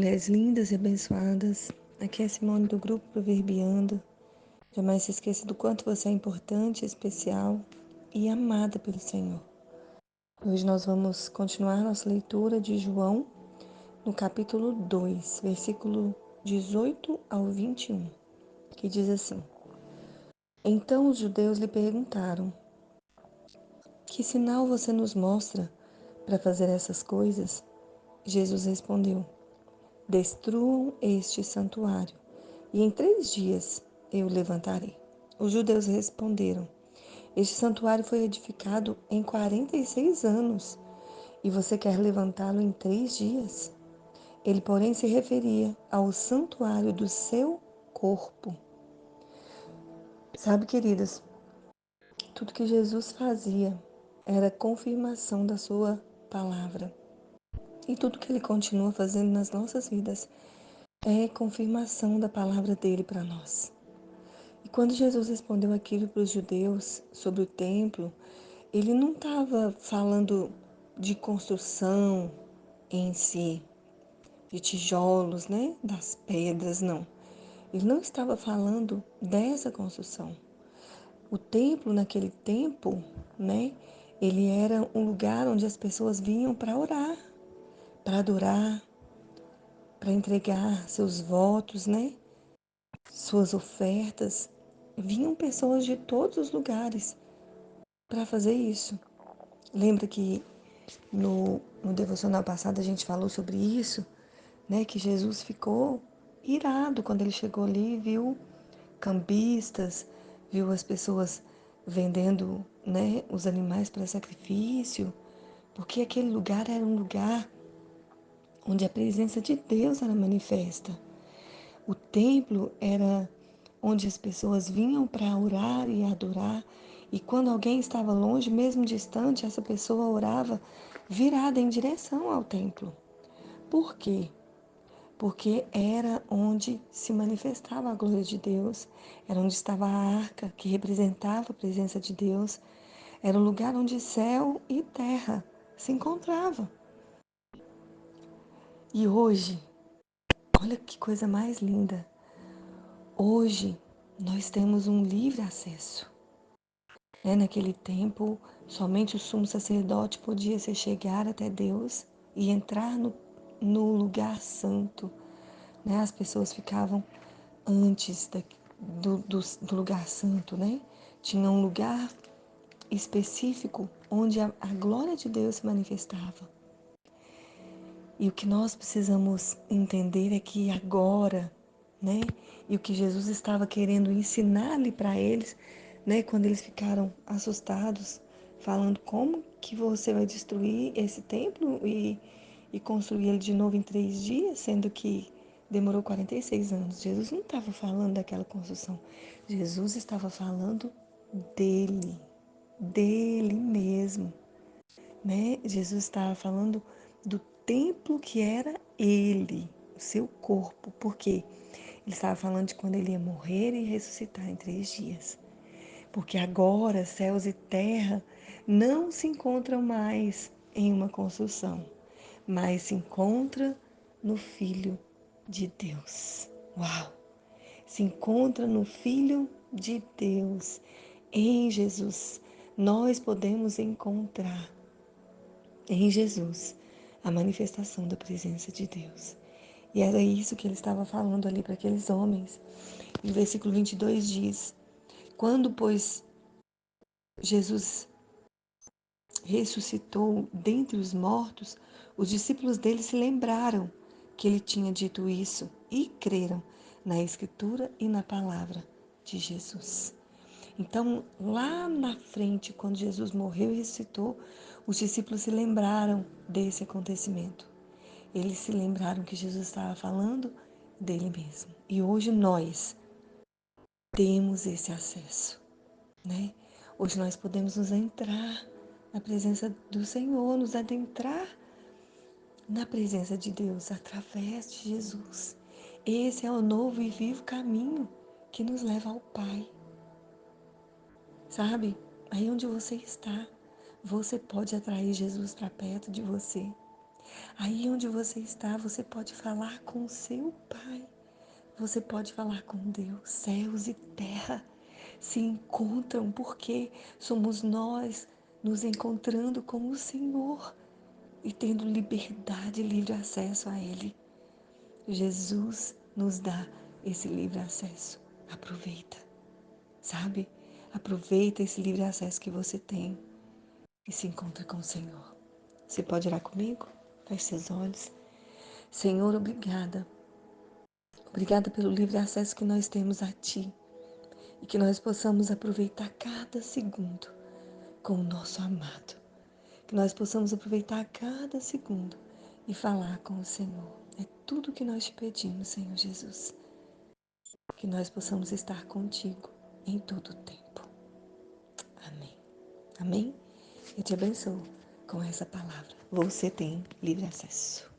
mulheres lindas e abençoadas. Aqui é Simone do Grupo Proverbiando. Jamais se esqueça do quanto você é importante, especial e amada pelo Senhor. Hoje nós vamos continuar nossa leitura de João no capítulo 2, versículo 18 ao 21, que diz assim: Então os judeus lhe perguntaram: Que sinal você nos mostra para fazer essas coisas? Jesus respondeu: Destruam este santuário, e em 3 dias eu o levantarei. Os judeus responderam: Este santuário foi edificado em 46 anos, e você quer levantá-lo em 3 dias? Ele, porém, se referia ao santuário do seu corpo. Sabe, queridas, tudo que Jesus fazia era confirmação da sua palavra. E tudo que ele continua fazendo nas nossas vidas é confirmação da palavra dele para nós. E quando Jesus respondeu aquilo para os judeus sobre o templo, ele não estava falando de construção em si, de tijolos, né, das pedras, não. Ele não estava falando dessa construção. O templo naquele tempo, né, ele era um lugar onde as pessoas vinham para orar, para adorar, para entregar seus votos, né, suas ofertas. Vinham pessoas de todos os lugares para fazer isso. Lembra que no devocional passado a gente falou sobre isso, né? Que Jesus ficou irado quando ele chegou ali e viu cambistas, viu as pessoas vendendo, né, os animais para sacrifício, porque aquele lugar era um lugar onde a presença de Deus era manifesta. O templo era onde as pessoas vinham para orar e adorar, e quando alguém estava longe, mesmo distante, essa pessoa orava virada em direção ao templo. Por quê? Porque era onde se manifestava a glória de Deus, era onde estava a arca que representava a presença de Deus, era o lugar onde céu e terra se encontravam. E hoje, olha que coisa mais linda, hoje nós temos um livre acesso. Naquele tempo, somente o sumo sacerdote podia se chegar até Deus e entrar no lugar santo. As pessoas ficavam antes do lugar santo, né? Tinha um lugar específico onde a glória de Deus se manifestava. E o que nós precisamos entender é que agora, né? E o que Jesus estava querendo ensinar-lhe para eles, né? Quando eles ficaram assustados, falando como que você vai destruir esse templo e construir ele de novo em 3 dias, sendo que demorou 46 anos. Jesus não estava falando daquela construção. Jesus estava falando dele mesmo, né? Jesus estava falando do templo que era ele, o seu corpo, porque ele estava falando de quando ele ia morrer e ressuscitar em 3 dias. Porque agora céus e terra não se encontram mais em uma construção, mas se encontra no Filho de Deus. Uau! Se encontra no Filho de Deus, em Jesus. Nós podemos encontrar em Jesus a manifestação da presença de Deus. E era isso que ele estava falando ali para aqueles homens. E o versículo 22 diz: Quando, pois, Jesus ressuscitou dentre os mortos, os discípulos dele se lembraram que ele tinha dito isso e creram na Escritura e na palavra de Jesus. Então, lá na frente, quando Jesus morreu e ressuscitou, os discípulos se lembraram desse acontecimento. Eles se lembraram que Jesus estava falando dele mesmo. E hoje nós temos esse acesso, né? Hoje nós podemos nos entrar na presença do Senhor, nos adentrar na presença de Deus através de Jesus. Esse é o novo e vivo caminho que nos leva ao Pai. Sabe? Aí onde você está, você pode atrair Jesus para perto de você. Aí onde você está, você pode falar com o seu Pai. Você pode falar com Deus. Céus e terra se encontram porque somos nós nos encontrando com o Senhor e tendo liberdade, livre acesso a Ele. Jesus nos dá esse livre acesso. Aproveita, sabe? Aproveita esse livre acesso que você tem e se encontra com o Senhor. Você pode orar comigo? Feche seus olhos. Senhor, obrigada. Obrigada pelo livre acesso que nós temos a Ti e que nós possamos aproveitar cada segundo com o nosso amado. Que nós possamos aproveitar cada segundo e falar com o Senhor. É tudo que nós te pedimos, Senhor Jesus. Que nós possamos estar contigo em todo o tempo. Amém. Amém? Eu te abençoo com essa palavra. Você tem livre acesso.